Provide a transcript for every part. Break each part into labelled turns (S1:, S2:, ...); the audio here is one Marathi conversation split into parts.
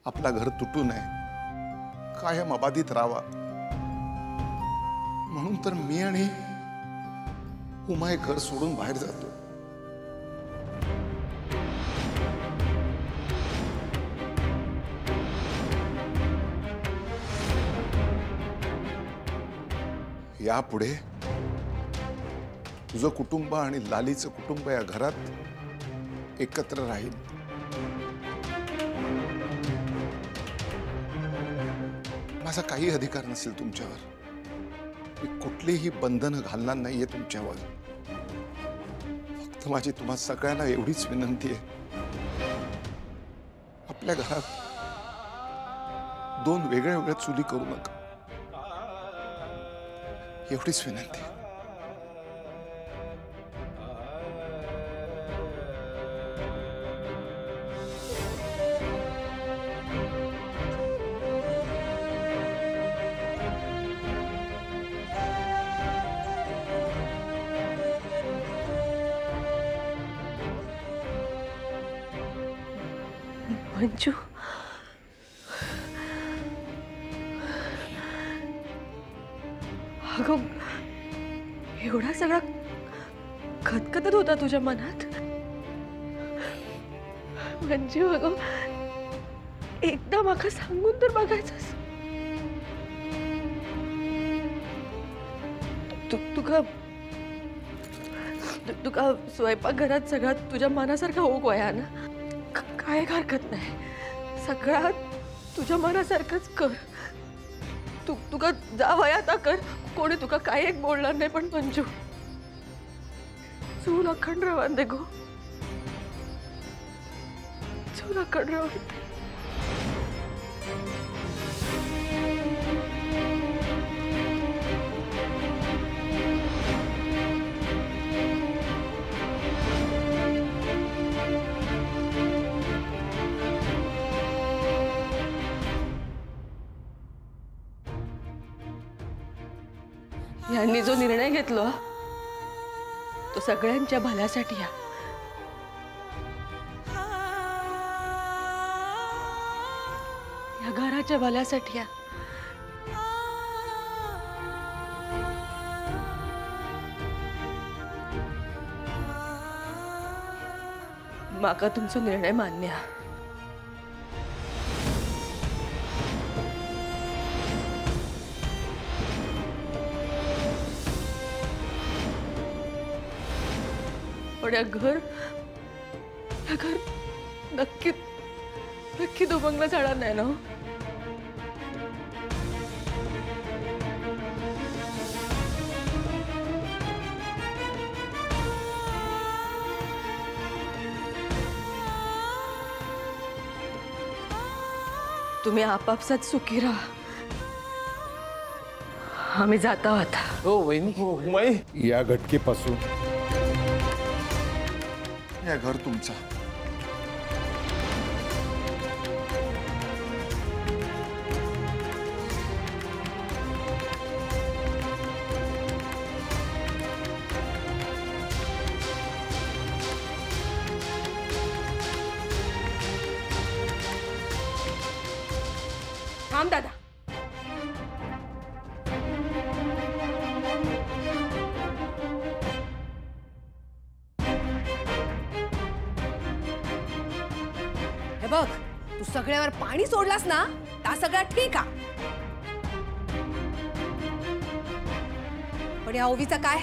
S1: आपला घर तुटू नये, कायम अबाधित राहावा म्हणून तर मी आणि उमाय घर सोडून बाहेर जातो. यापुढे तुझं कुटुंब आणि लालीचं कुटुंब या घरात एकत्र राहील. माझा काही अधिकार नसेल तुमच्यावर. मी कुठलीही बंधनं घालणार नाहीये तुमच्यावर. फक्त माझी तुम्हा सगळ्यांना एवढीच विनंती आहे, आपल्या घरात दोन वेगळ्या वेगळ्या चुली करू नका. एवढीच विनंती.
S2: मंजू, अगं एवढा सगळा खतखतत होता तुझ्या मनात. मंजू अगं एकदा माका सांगून तर बघायचंस. तुका स्वयंपाकघरात सगळा तुझ्या मनासारखा होऊ वया ना. काय हरकत नाही, सगळा तुझ्या मनासारखंच कर. तुका जा वयाता कर, कोणी तुका काय एक बोलणार नाही. पण मंजू चूल अखंड रवान दे गो, चूल अखंड रवान दे. यांनी जो निर्णय घेतला तो सगळ्यांच्या भल्यासाठी आहे. या घराच्या भल्यासाठी आहे. माका तुमचा निर्णय मान्य आहे. पण या घर नक्की दुबंगला जाणार नाही ना. तुम्ही आपापसात सुखी राहा. आम्ही जाता आता.
S3: हो वहिनी. हो उमाई.
S1: या घटकेपासून या घर तुमचा.
S2: थांब दादा.
S4: हे बघ, तू सगळ्यावर पाणी सोडलास ना, ता सगळं ठीक आहे. पण या ओवीचा काय?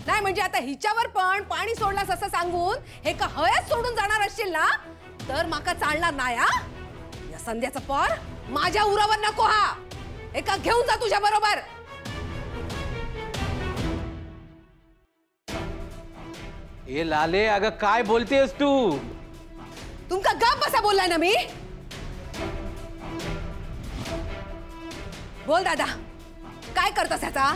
S4: नाही म्हणजे आता हिच्यावर पण पाणी सोडलास असं सांगून हे का हयच सोडून जाणार असशील ना, तर माका चालणार नाही. या संध्याचा पर माझ्या उरावर नको. हा एका घेऊन जा तुझ्या बरोबर.
S3: ए लाले, अगं काय बोलतेस तू?
S4: तुमका गप बसा बोललाय ना मी. बोल दादा, काय करतस ह्याचा?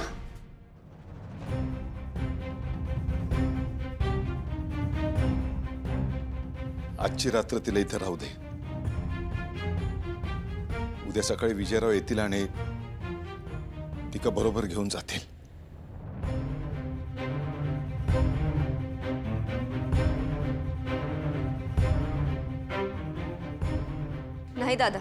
S1: आजची रात्र तिला इथे राहू दे. उद्या सकाळी विजयराव येतील आणि तिका बरोबर घेऊन जातील.
S5: नाही दादा.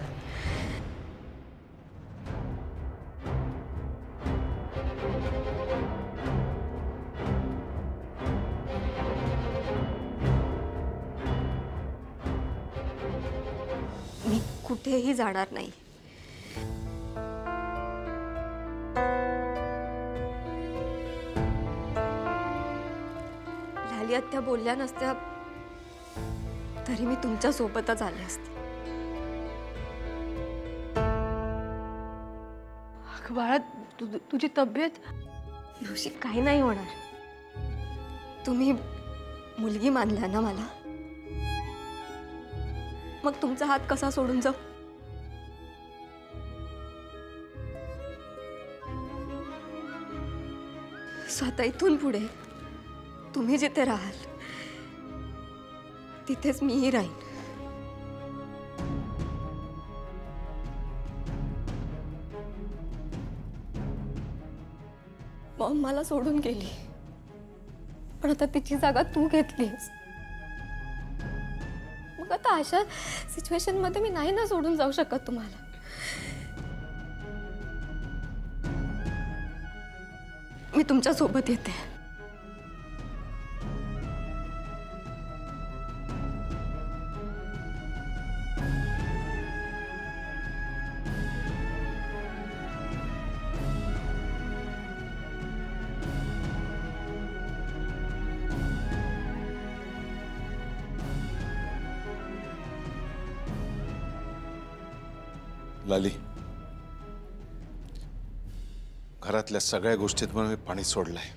S5: मी कुठेही जाणार नाही. लाली आत्या बोलल्या नसत्या तरी मी तुमच्या सोबतच आले असते.
S2: अगं बाळा, तुझी तब्येत.
S5: मावशी काही नाही होणार. तुम्ही मुलगी मानला ना मला, मग तुमचा हात कसा सोडून जाऊ? स्वतः इथून पुढे तुम्ही जिथे राहाल तिथेच मीही राहीन. मॉम मला सोडून गेली, पण आता तिची जागा तू घेतलीस. मग आता अशा सिच्युएशन मध्ये मी नाही ना सोडून जाऊ शकत तुम्हाला. मी तुमच्या सोबत येते.
S1: लाली, घरातल्या सगळ्या गोष्टीत मी पाणी सोडलंय,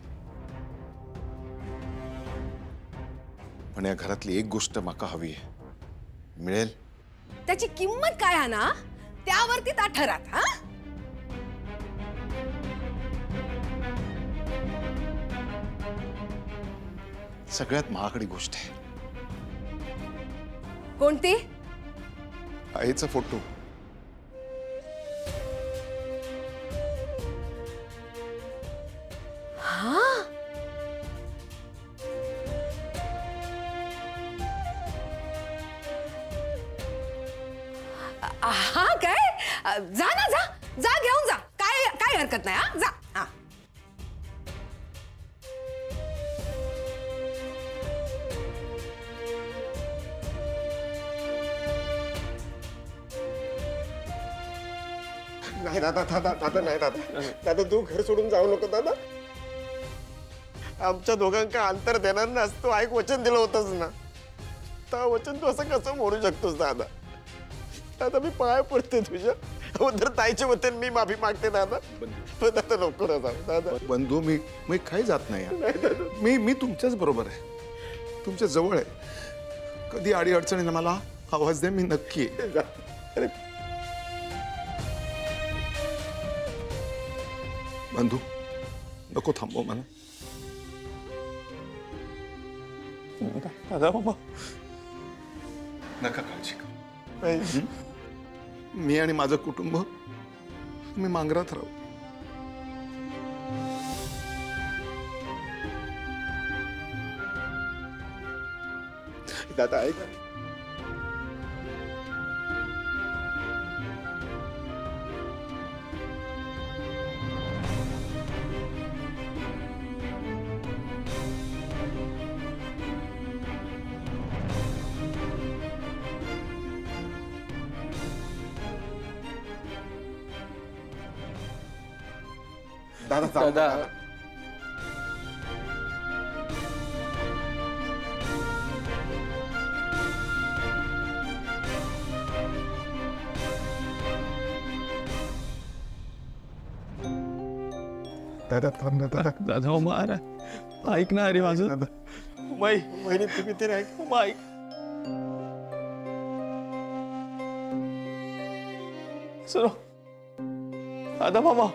S1: पण या घरातली एक गोष्ट माका हवी आहे. मिळेल?
S4: त्याची किंमत काय आहे ना, त्यावरती ता ठरात. हा,
S1: सगळ्यात महागडी गोष्ट आहे.
S4: कोणती?
S1: आईचा फोटो.
S4: हा काय? जा ना, जा जा, घेऊन जा. काय काय हरकत नाही. हा, जा. हा,
S6: नाही दादा, दादा दादा नाही दादा. दादा तू घर सोडून जाऊ नको दादा. आमच्या दोघांका अंतर देणार नास तू ऐक वचन दिलं होतंस ना, तर वचन तू असं कसं मोडू शकतोस दादा. दादा मी पाय पडते तुझ्या. उधर ताईच्या वचन मी माफी मागते दादा. पण दादा नको ना जाऊ दादा.
S1: बंधू, मी काही जात नाही यार. मी तुमच्याच बरोबर आहे, तुमच्या जवळ आहे. कधी अडी अडचणीला मला आवाज दे, मी नक्की आहे.
S6: अरे
S1: बंधू, नको थांबव मला.
S6: दादा बाबा
S1: नका काळजी करू.
S6: नाही.
S1: मी आणि माझं कुटुंब मी मांगरात राहू.
S6: दादा ऐक. दादा जाऊ
S3: दादा.
S6: दादा. दादा थांब ना दादा.
S3: दादा मारा, ऐक ना. अरे माझं
S6: दादा वहिनी तुम्ही तरी ऐक.
S3: ऐक. सुनो दादा मामा.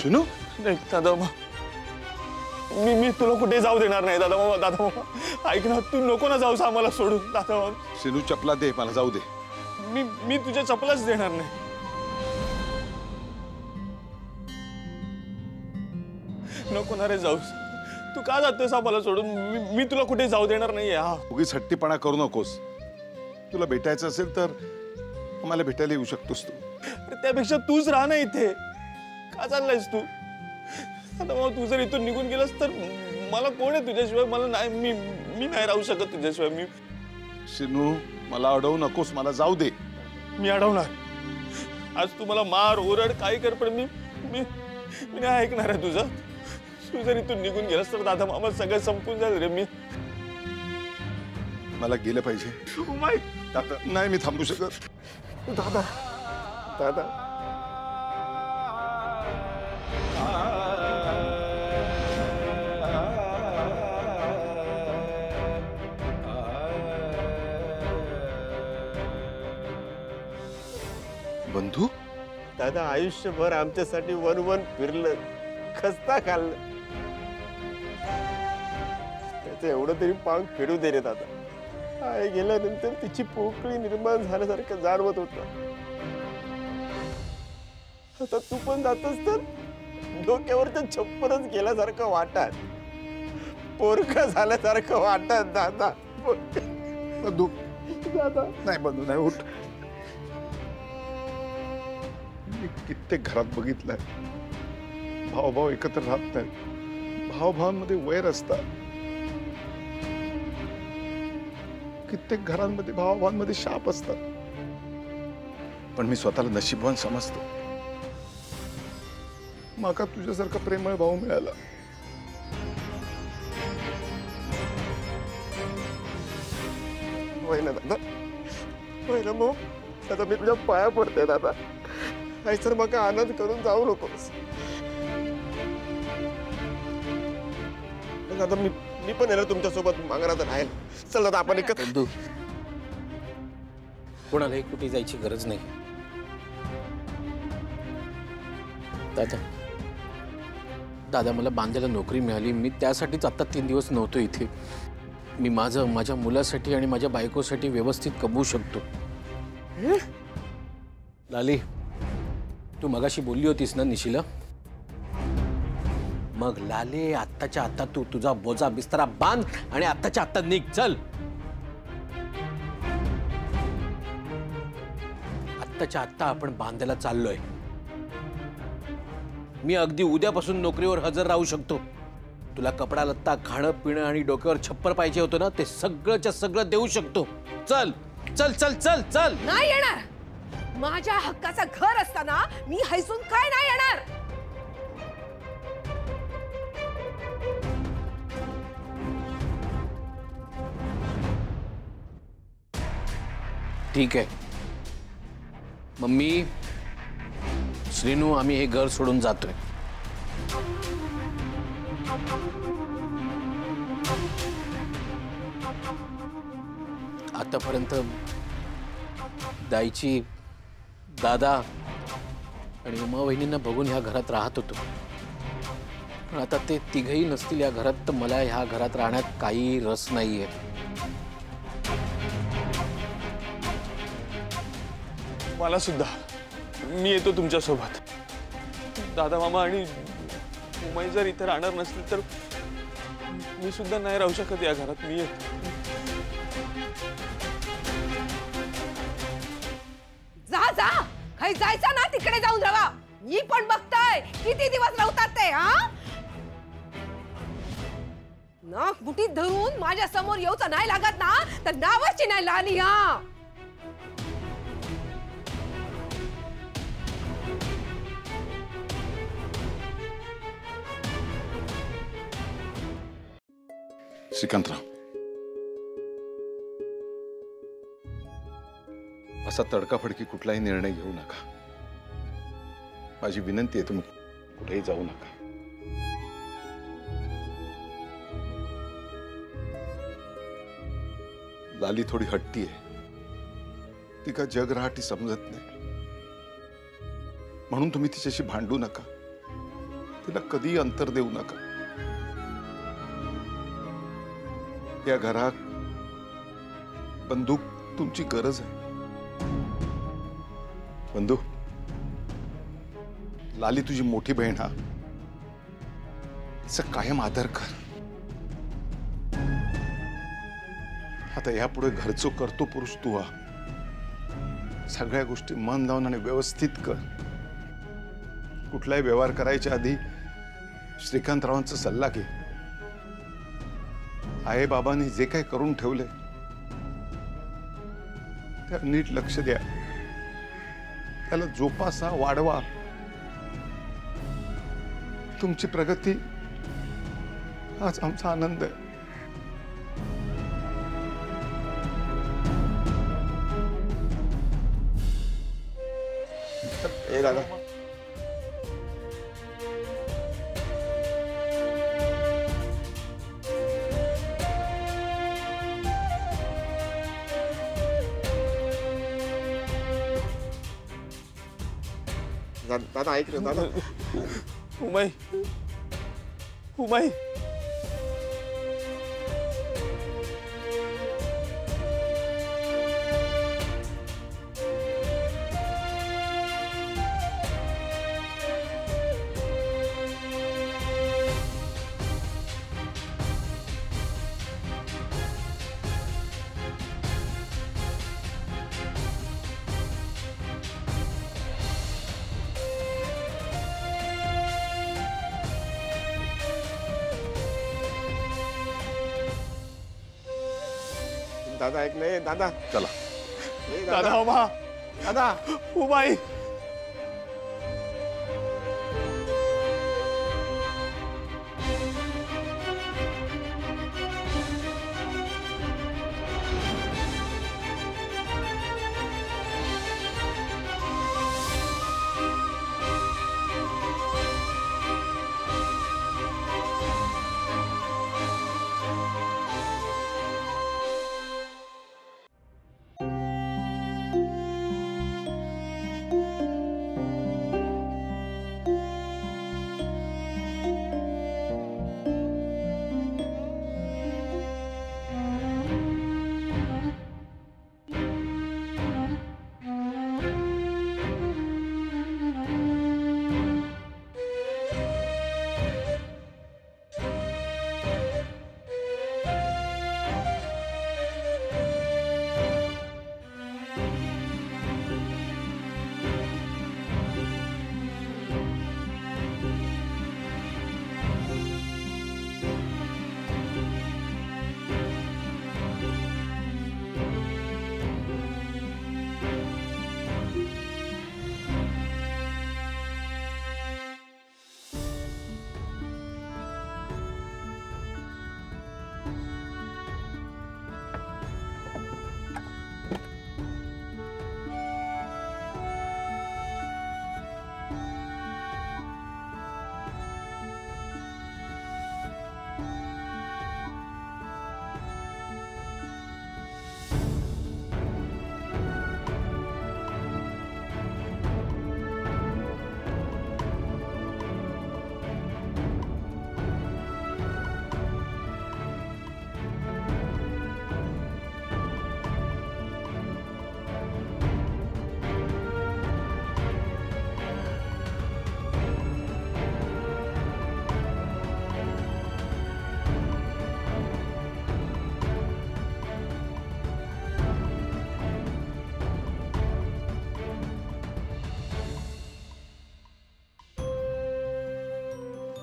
S1: शिनू
S6: नाही दादा मामा, मी तुला कुठे जाऊ देणार नाही दादा मामा. दादा मामा ऐक ना, तू नको ना जाऊस आम्हाला सोडून. दादा मामा,
S1: शिनू चपला दे मला, जाऊ दे.
S6: मी तुझ्या चपलाच देणार नाही. नको ना रे जाऊस. तू का जातोयस आम्हाला सोडून? मी तुला कुठे जाऊ देणार नाहीये. हा
S1: उगीच हट्टीपणा करू नकोस. तुला भेटायचं असेल तर आम्हाला भेटायला येऊ शकतोस तू.
S6: अरे त्यापेक्षा तूच राहा ना इथे. का चाललायस तू? आता मग तू जर इथून निघून गेलास तर मला कोण आहे तुझ्याशिवाय? मला नाही, मी नाही राहू शकत तुझ्याशिवाय. मी
S1: शिनू मला अडवू नकोस, मला जाऊ दे.
S6: मी अडवणार. आज तू मला मार ओरड काही कर, पण मी नाही ऐकणार आहे तुझं. तू जर इथून निघून गेलास तर दादा मामा सगळं संपून जाईल रे.
S1: मला गेलं पाहिजे. दादा नाही, मी थांबू शकत.
S6: दादा दादा
S1: बंधू
S6: दादा आयुष्यभर आमच्यासाठी वन फिरलं, खस्ता खाल्लं. त्याचं एवढं तरी पांग फेडू दे रे दादा. आई गेल्यानंतर तिची पोकळी निर्माण झाल्यासारखं जाणवत होत. आता तू पण जातस तर डोक्यावरचं छप्परच गेल्यासारखं वाटत, पोरका झाल्यासारखं वाटत दादा.
S1: बंधू
S6: दादा
S1: नाही, बंधू नाही, उठ. मी कित्येक घरात बघितलंय, भाऊ एकत्र राहत नाहीत, भावांमध्ये वैर असतात. कित्येक घरांमध्ये भावांमध्ये शाप असतात. पण मी स्वतःला नशीबवान समजतो. माका तुझ्यासारखा प्रेमळ भाऊ मिळाला.
S6: होय ना दादा, होय ना. मग दादा मी तुझ्या पाया पडते दादा. नाही सर मग आनंद करून जाऊ नकोस दादा. मी पण येणार तुमच्यासोबत मागणार राहील. चल दादा आपण एकत्र.
S3: बंधू, कोणालाही कुठे जायची गरज नाही. दादा मला बांद्याला नोकरी मिळाली. मी त्यासाठीच आता 3 दिवस नव्हतो इथे. मी माझ्या मुलासाठी आणि माझ्या बायकोसाठी व्यवस्थित कमवू शकतो. लाली, तू मगाशी बोलली होतीस ना निशिला? मग लाले, आत्ताच्या आत्ता तू तुझा बोजा बिस्तरा बांध आणि आत्ताच्या आत्ता निघ. चल, आत्ताच्या आत्ता आपण बांद्याला चाललोय. मी अगदी उद्यापासून नोकरीवर हजर राहू शकतो. तुला कपडा लत्ता, खाणं पिणं आणि डोक्यावर छप्पर पाहिजे होतं ना, ते सगळंच्या सगळं देऊ शकतो. चल चल चल चल चल.
S4: नाही येणार. माझ्या हक्काचं घर असताना मी हैसून काय नाही येणार.
S3: ठीक आहे मम्मी, श्रीनू, आम्ही हे घर सोडून जातोय. आतापर्यंत दाईची, दादा आणि उमा वहिनींना बघून ह्या घरात राहत होतो. पण आता ते तिघही नसतील या घरात, तर मला ह्या घरात राहण्यात काही रस नाहीये.
S6: मला सुद्धा. मी येतो तुमच्या सोबत. दादा मामा आणि उमाई जर इथे राहणार नसतील तर मी सुद्धा नाही राहू शकत या घरात. मी येतो.
S4: जा जा, काही जायचं ना तिकडे जाऊन राहा. मी पण बघताय किती दिवस राहतात ते. हा, नाक मुठीत धरून माझ्या समोर येऊचं नाही लागत ना, तर नावाची नाही लाली. हा,
S1: श्रीकांतराव, असा तडकाफडकी कुठलाही निर्णय घेऊ नका. माझी विनंती आहे, तुम्ही कुठेही जाऊ नका. लाली थोडी हट्टी आहे. ती का जगराहाटी समजत नाही. म्हणून तुम्ही तिच्याशी भांडू नका. तिला कधी अंतर देऊ नका. या घरात बंधू तुमची गरज आहे. बंधू, लाली तुझी मोठी बहीण हा, तिचा कायम आदर कर. आता यापुढे घरचो करतो पुरुष तू हा. सगळ्या गोष्टी मन लावून आणि व्यवस्थित कर. कुठलाही व्यवहार करायच्या आधी श्रीकांतरावांचा सल्ला घे. आई बाबांनी जे काही करून ठेवले त्या नीट लक्ष द्या. त्याला जोपासा, वाढवा. तुमची प्रगती हाच आमचा आनंद आहे.
S6: ए दादा, दादा ऐक ना दादा.
S3: उमाई, उमाई,
S6: दादा ऐक नाही दादा.
S1: चला.
S6: ए
S3: दादा उमा,
S6: दादा.
S3: उमाई.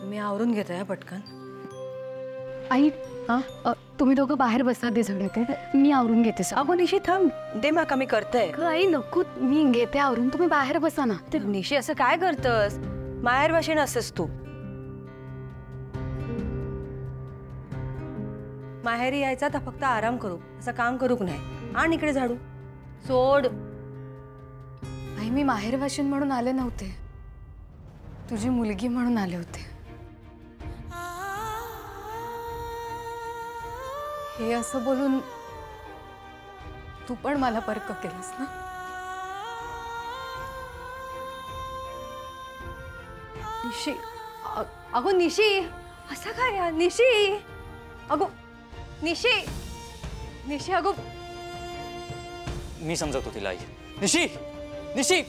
S4: मी आवरून घेते पटकन.
S5: आई तुम्ही दोघं बाहेर बसा दे झडक. मी आवरून घेते.
S2: अगो निशी थांब, दे माका मी करते.
S5: आई नको, मी घेते आवरून. तुम्ही बाहेर बसा ना.
S2: ते निशी असं काय करतस? माहेर भाषेन असस तू. माहेरी यायचा तर फक्त आराम करू, असं काम करूक नाही. आण इकडे झाडू. सोड.
S5: आई मी माहेर भाषण म्हणून आले नव्हते, तुझी मुलगी म्हणून आले होते. हे असं बोलून तू पण मला परक केलंस ना.
S2: निशी
S5: अगो निशी असं काय यार निशी अगो निशी निशी अगो
S7: मी समजवतो तिला आई. निशी निशी